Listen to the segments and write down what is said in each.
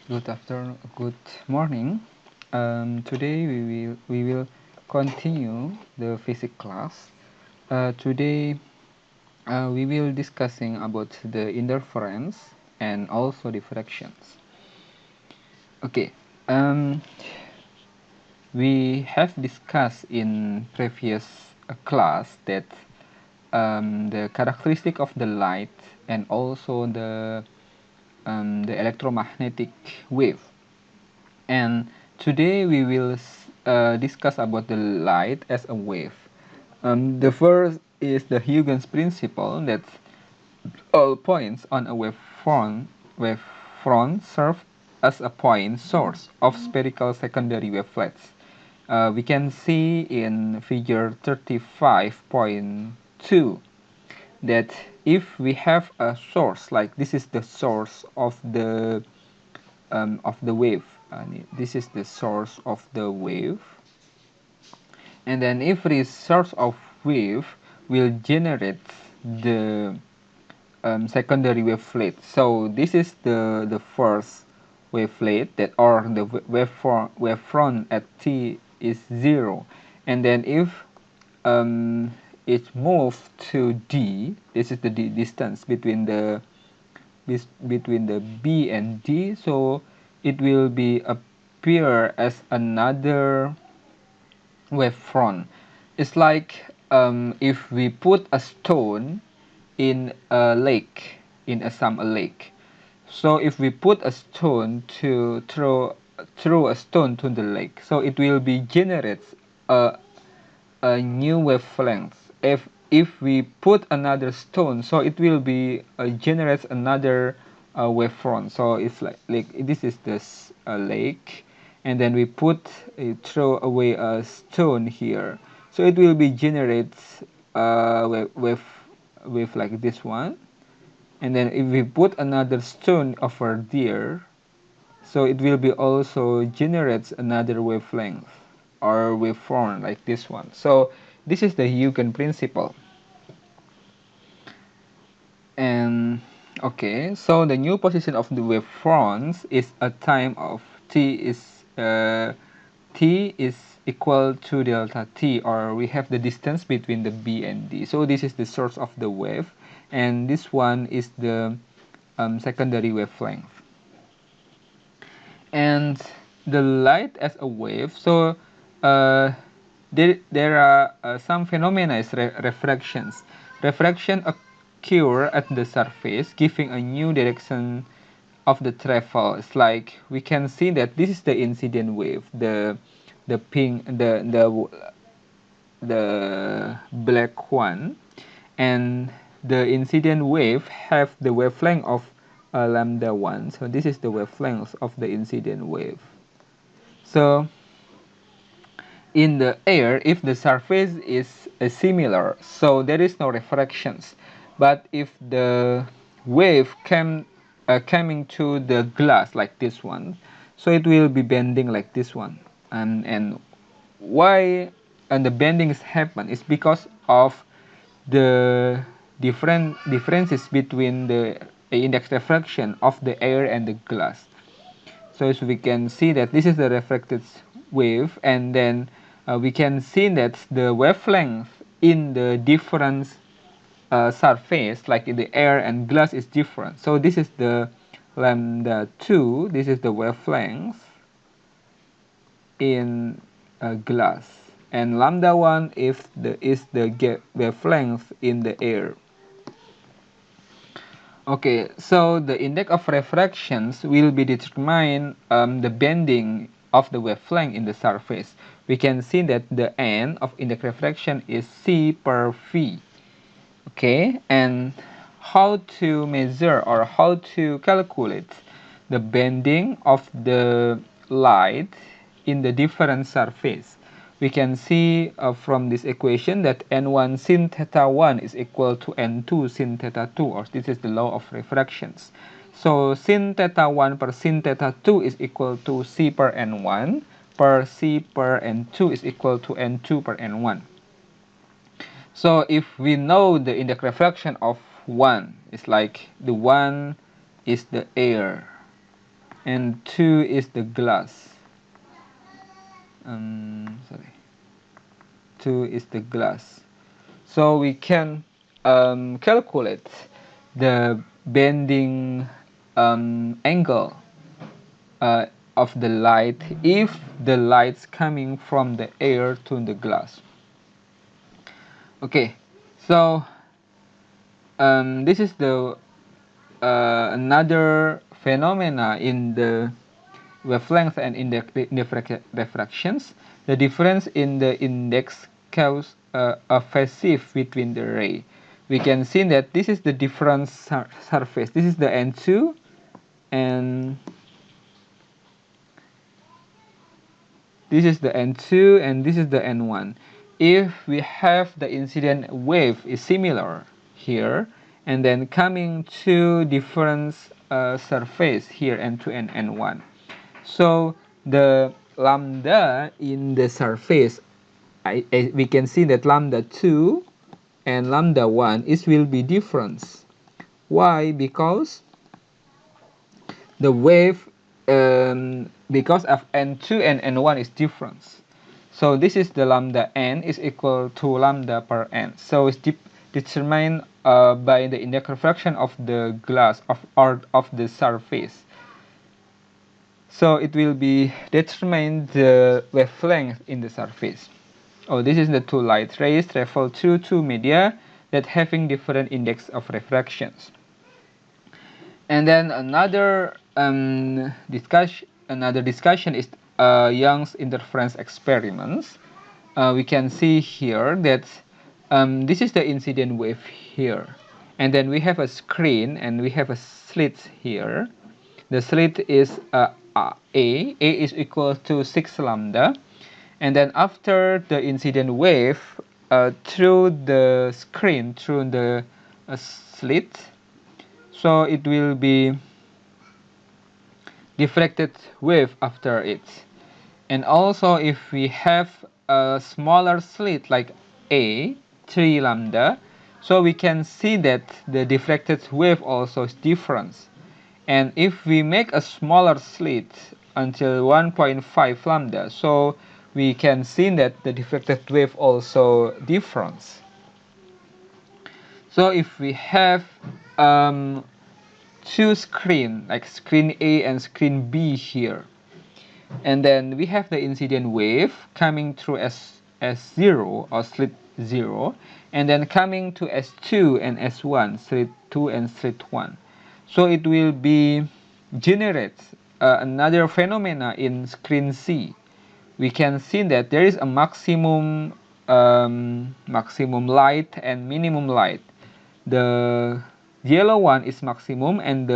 Good afternoon, good morning. Today we will continue the physics class. Today we will discussing about the interference and also diffractions. Okay. We have discussed in previous class that the characteristic of the light and also the electromagnetic wave. And today we will discuss about the light as a wave. The first is the Huygens principle that all points on a wavefront serve as a point source of spherical secondary wavelets. We can see in figure 35.2 that if we have a source, like this is the source of the wave, and this is the source of the wave, and then every source of wave will generate the secondary wavelet. So this is the first wavelet that, or the wavefront at t is 0, and then if it moves to d, this is the distance between the B and D, so it will be appear as another wavefront. It's like if we put a stone in a lake, in a lake. So if we put a stone to throw a stone to the lake, so it will be generates a new wavelength. If we put another stone, so it will be generates another wavefront. So it's like this is this lake, and then we throw away a stone here, so it will be generates wave like this one. And then if we put another stone over there, so it will be also generates another wavelength or waveform like this one. So this is the Huygens principle. And okay, so the new position of the wavefronts is a time of t is equal to delta t, or we have the distance between the B and D. So this is the source of the wave, and this one is the secondary wavelength. And the light as a wave, so there are some phenomena as refractions. Refraction occur at the surface, giving a new direction of the travel. It's like we can see that this is the incident wave, the pink, the black one, and the incident wave have the wavelength of lambda 1. So this is the wavelength of the incident wave. So in the air, if the surface is similar, so there is no refractions. But if the wave coming to the glass like this one, so it will be bending like this one. And why the bendings happen is because of the differences between the index refraction of the air and the glass. So as we can see that this is the refracted wave, and then we can see that the wavelength in the different surface, like in the air and glass, is different. So this is the lambda 2, this is the wavelength in glass, and lambda 1 is the wavelength in the air. Okay, so the index of refractions will be determine the bending of the wavelength in the surface. We can see that the n of index refraction is c per v. Okay, and how to measure or how to calculate the bending of the light in the different surface? We can see from this equation that n1 sin theta 1 is equal to n2 sin theta 2, or this is the law of refractions. So sin theta 1 per sin theta 2 is equal to c per n1 per c per n2 is equal to n2 per n1. So if we know the index refraction of 1, it's like the 1 is the air, and 2 is the glass. 2 is the glass. So we can calculate the bending angle of the light if the light's coming from the air to the glass. Okay, so this is the another phenomena in the wavelength and in the diffractions. The difference in the index causes a phase shift between the ray. We can see that this is the different surface. This is the N2 and this is the N2 and this is the N1. If we have the incident wave is similar here and then coming to different surface here N2 and N1. So the lambda in the surface, we can see that lambda 2 and lambda 1 will be different. Why? Because the wave, because of N2 and N1 is different. So this is the lambda n is equal to lambda per n. So it's determined by the index refraction of the glass or of the surface. So it will be determine the wavelength in the surface. Oh, this is the two light rays travel through two media that having different index of refractions. And then another discussion is Young's interference experiments. We can see here that this is the incident wave here, and then we have a screen and we have a slit here. The slit is A is equal to 6 lambda, and then after the incident wave through the screen, through the slit, so it will be diffracted wave after it. And also if we have a smaller slit like A, 3 lambda, so we can see that the diffracted wave also is different. And if we make a smaller slit until 1.5 lambda, so we can see that the diffracted wave also different. So if we have two screens, like screen A and screen B here, and then we have the incident wave coming through S0 or slit 0, and then coming to S2 and S1, slit 2 and slit 1. So it will be generate another phenomena in screen C. We can see that there is a maximum light and minimum light. The yellow one is maximum and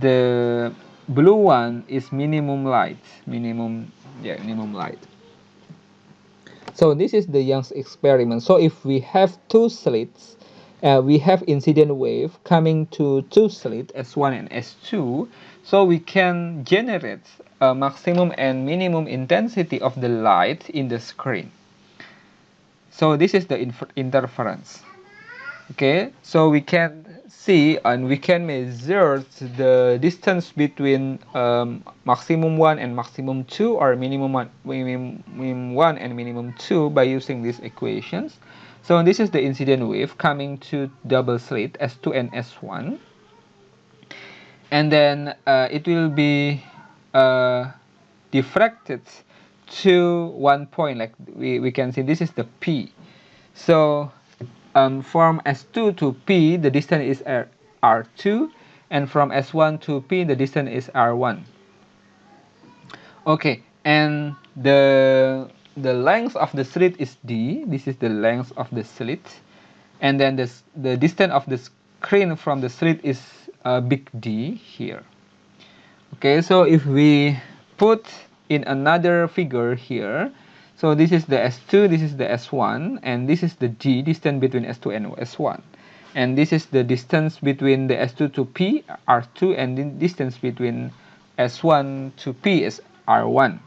the blue one is minimum light. Minimum light. So this is the Young's experiment. So if we have two slits, we have incident wave coming to two slits S1 and S2, so we can generate a maximum and minimum intensity of the light in the screen. So this is the interference. Okay, so we can see and we can measure the distance between maximum 1 and maximum 2, or minimum 1 and minimum 2 by using these equations. So this is the incident wave coming to double slit S2 and S1, and then it will be diffracted to one point, like we can see this is the P. So from S2 to P the distance is R2, and from S1 to P the distance is R1. Okay, and the length of the slit is D. This is the length of the slit, and then the distance of the screen from the slit is big D here. Okay, so if we put in another figure here, so this is the S2, this is the S1, and this is the D, distance between S2 and S1. And this is the distance between the S2 to P, R2, and the distance between S1 to P is R1.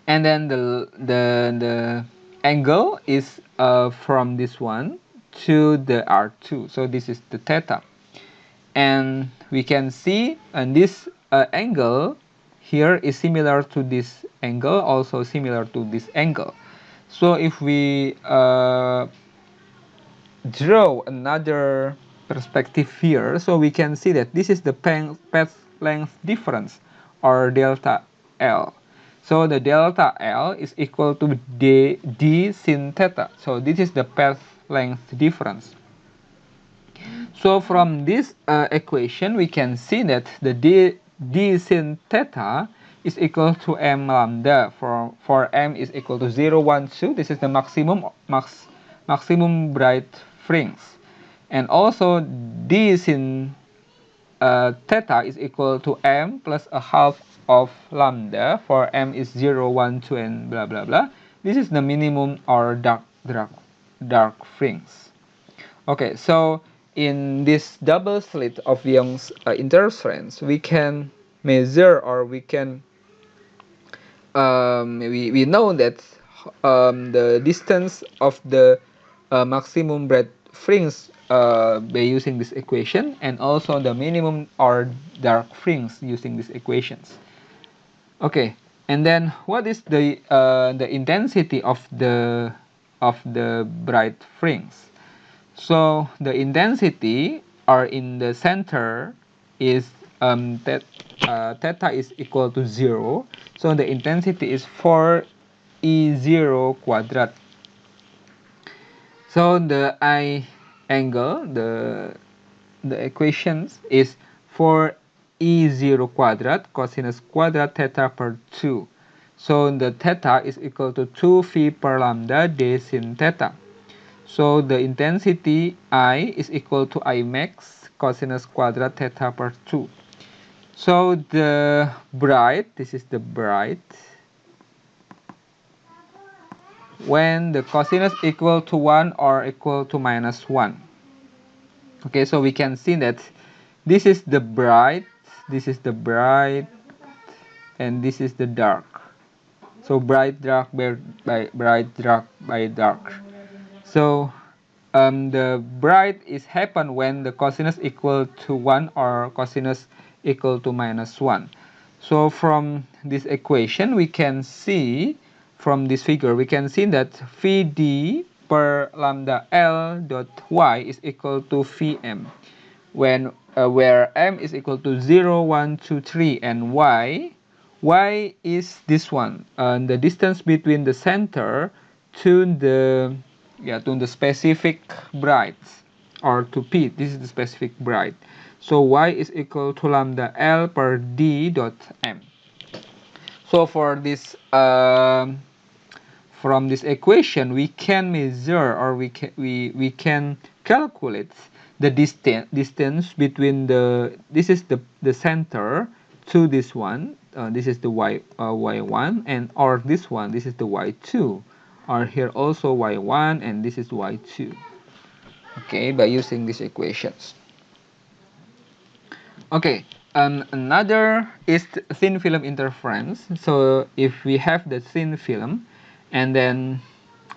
And then the angle is from this one to the R2, so this is the theta. and we can see this angle here is similar to this angle, also similar to this angle. So if we draw another perspective here, so we can see that this is the path length difference, or delta L. So the delta L is equal to d sin theta. So this is the path length difference. So from this equation, we can see that the d sin theta is equal to m lambda. For m is equal to 0, 1, 2. This is the maximum bright fringe. And also d sin theta is equal to m plus a half of lambda. For m is 0, 1, 2, and blah blah blah. This is the minimum or dark fringe. Okay, so in this double slit of Young's interference, we can measure, or we can we know that the distance of the maximum bright fringe by using this equation, and also the minimum or dark fringe using these equations. Okay, and then what is the intensity of the bright fringe? So the intensity, or in the center, is theta is equal to 0. So the intensity is 4E0 quadrat. So the I angle, the equations is 4E0 quadrat cosinus quadrat theta per 2. So the theta is equal to 2 phi per lambda d sin theta. So the intensity I is equal to I max cosinus quadrat theta per 2. So the bright, this is the bright, when the cosinus equal to 1 or equal to minus 1. Okay, so we can see that this is the bright, and this is the dark. So bright, dark, bright, dark, by dark. So the bright is happen when the cosinus equal to 1 or cosinus equal to minus 1. So from this equation, we can see, from this figure, we can see that phi d per lambda L dot y is equal to phi m, when where m is equal to 0, 1, 2, 3, and y is this one, the distance between the center to the specific bright, or to P. This is the specific bright. So y is equal to lambda L per d dot m. So for this from this equation, we can measure, or we can calculate the distance between this is the center to this one. This is the y1, and or this one, this is the y2, or here also y1, and this is y2. Okay, by using these equations. Okay, another is thin film interference. So if we have the thin film, and then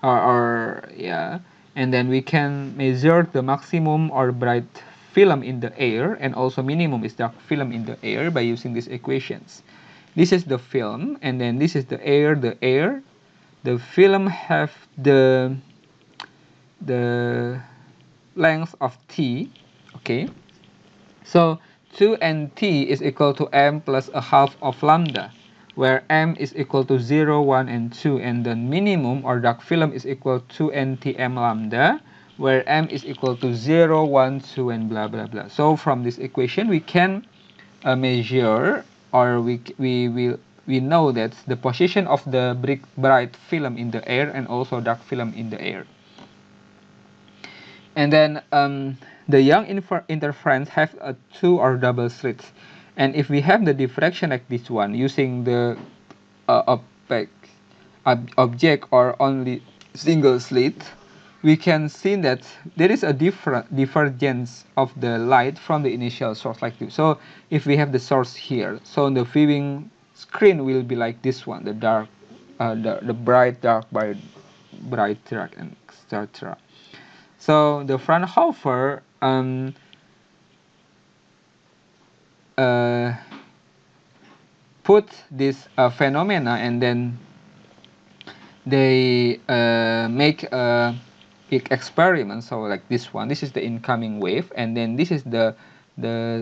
and then we can measure the maximum or bright film in the air, and also minimum is dark film in the air by using these equations. This is the film, and then this is the air. The film have the length of t. Okay, so 2 and t is equal to m plus a half of lambda, where m is equal to 0, 1, and 2, and the minimum or dark film is equal to ntm lambda, where m is equal to 0, 1, 2, and blah blah blah. So from this equation, we can measure, or we know that the position of the bright film in the air, and also dark film in the air. And then the Young interference have a 2 or double slits. And if we have the diffraction like this one, using the object or only single slit, we can see that there is a divergence of the light from the initial source like this. So if we have the source here, so the viewing screen will be like this one, the dark, the bright, dark, bright, dark, and etc. So the Fraunhofer put this phenomena, and then they make a big experiment. So like this one, this is the incoming wave, and then this is the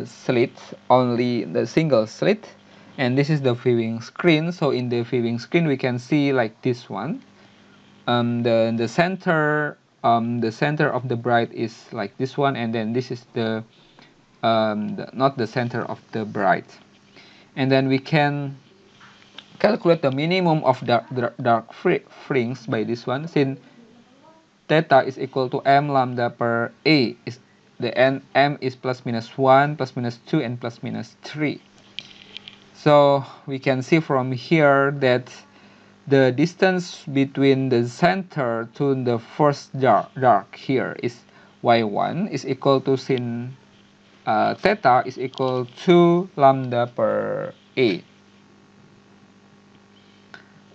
slit, only the single slit, and this is the viewing screen. So in the viewing screen we can see like this one. The center of the bright is like this one, and then this is not the center of the bright. And then we can calculate the minimum of dark fringe by this one, since theta is equal to m lambda per a. M is plus minus 1, plus minus 2, and plus minus 3. So we can see from here that the distance between the center to the first dark here is y1 is equal to sin theta is equal to lambda per a.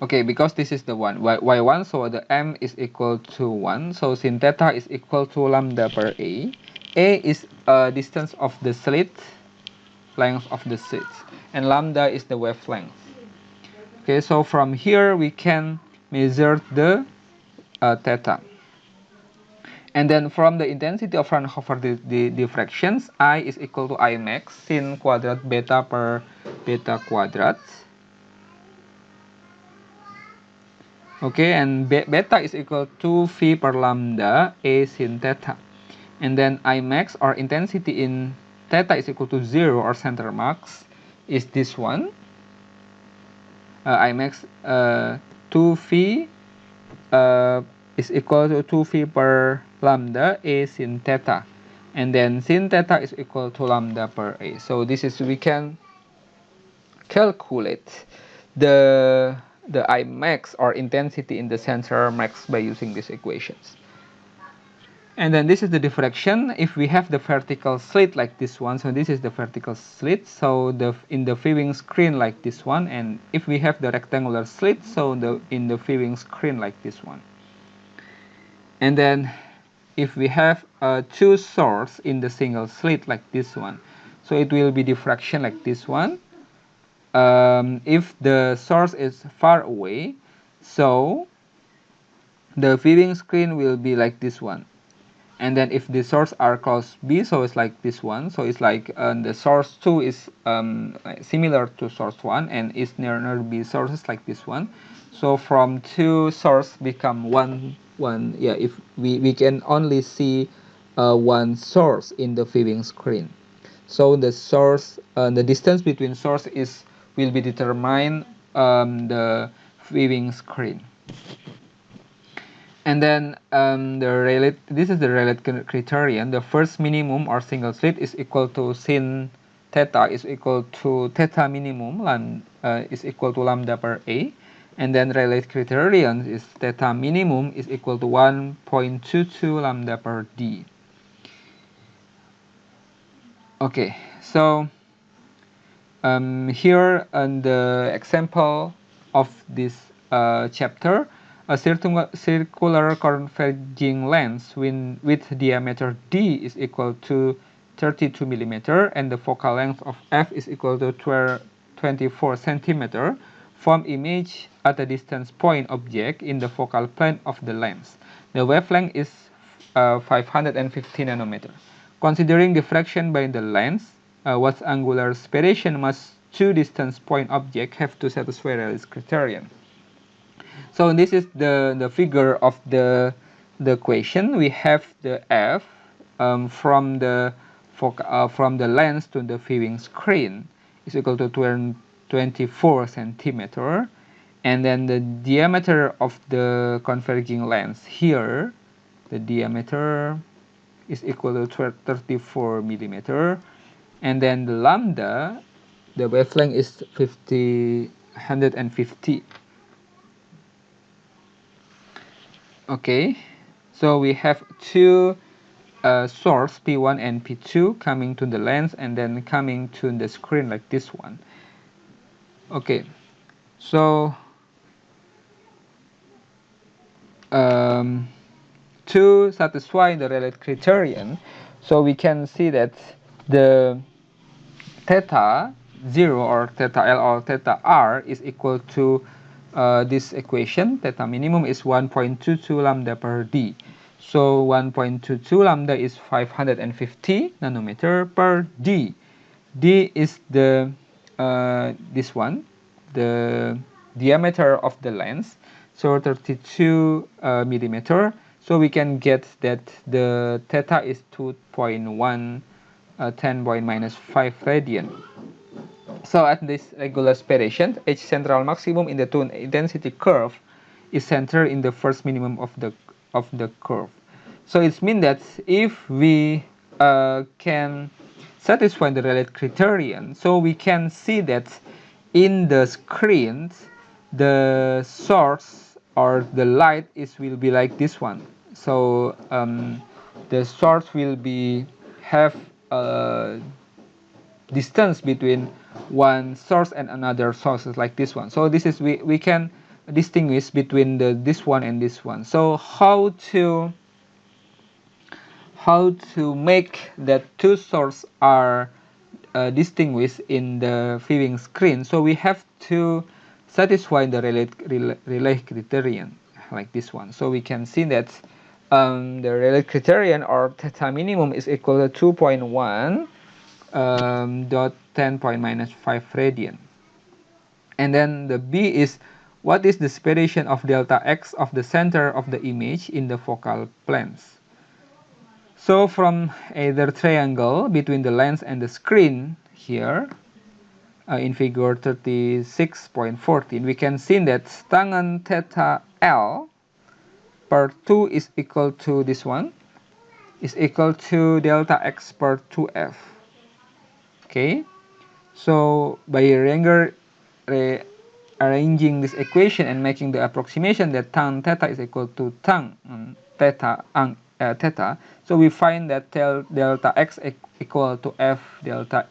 Okay, because this is the one y1, so the m is equal to 1, so sin theta is equal to lambda per a. A is distance of the slit, length of the slit, and lambda is the wavelength. Okay, so from here we can measure the theta. And then from the intensity of Fraunhofer diffractions, I is equal to I max sin quadrat beta per beta quadrat. Okay, and beta is equal to V per lambda A sin theta. And then I max, or intensity in theta, is equal to 0, or center max, is this one. I max 2V is equal to 2V per lambda A sin theta. And then sin theta is equal to lambda per A. So this is, we can calculate the I max, or intensity in the center max, by using these equations. And then this is the diffraction. If we have the vertical slit like this one, so this is the vertical slit, so in the viewing screen like this one. And if we have the rectangular slit, so in the viewing screen like this one. And then if we have two sources in the single slit like this one, so it will be diffraction like this one. If the source is far away, so the viewing screen will be like this one. And then if the source are close B, so it's like this one. So it's like the source 2 is similar to source 1 and is near B sources like this one. So from two source become one. Yeah, if we can only see one source in the viewing screen. So the source, the distance between source will be determined the viewing screen. And then this is the Rayleigh criterion. The first minimum, or single slit, is equal to sin theta is equal to theta minimum is equal to lambda per a. And then Rayleigh criterion is theta minimum is equal to 1.22 lambda per d. Okay, so here on the example of this chapter, a circular converging lens with diameter d is equal to 32 mm, and the focal length of f is equal to 24 cm, form image at a distance point object in the focal plane of the lens. The wavelength is 550 nanometer. Considering diffraction by the lens, what angular separation must two distance point objects have to satisfy Rayleigh's criterion? So this is the figure of the equation. We have the f from the lens to the viewing screen is equal to 24 centimeter, and then the diameter of the converging lens here, the diameter is equal to 34 millimeter, and then the lambda, the wavelength is 150. Okay, so we have two source P1 and P2 coming to the lens and then coming to the screen like this one. Okay, so to satisfy the Rayleigh criterion, so we can see that the theta 0 or theta L or theta R is equal to this equation. Theta minimum is 1.22 lambda per d. So 1.22 lambda is 550 nanometer per d. D is the this one, the diameter of the lens, so 32 millimeter. So we can get that the theta is 2.1 10⁻⁵ radian. So at this regular aspiration, H central maximum in the tone intensity curve is centered in the first minimum of the curve. So it means that if we can satisfy the Rayleigh criterion, so we can see that in the screen the source or the light will be like this one. So the source will be have a distance between one source and another sources like this one. So this is we can distinguish between this one and this one. So how to make that two sources are distinguished in the viewing screen? So we have to satisfy the Rayleigh criterion like this one. So we can see that the Rayleigh criterion or theta minimum is equal to 2.1 dot 10⁻⁵ radian. And then the B is what is the separation of delta x of the center of the image in the focal planes. So from either triangle between the lens and the screen here in figure 36.14, we can see that tangen theta L per 2 is equal to this one, is equal to delta x per 2f. Okay, so by rearranging this equation and making the approximation that tan theta is equal to tan theta, so we find that delta x equal to f delta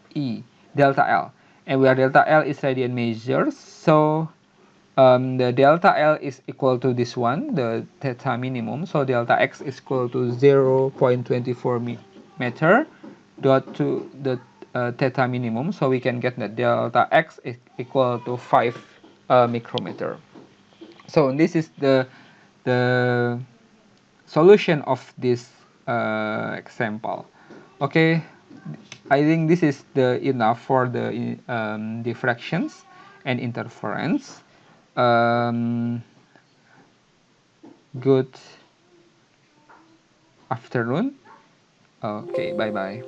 L, and where delta L is radian measures, so the delta L is equal to this one, the theta minimum, so delta x is equal to 0.24 meter dot to the theta minimum, so we can get that delta x is equal to 5 micrometer. So this is the solution of this example. Okay, I think this is enough for the diffractions and interference. Good afternoon. Okay, bye bye.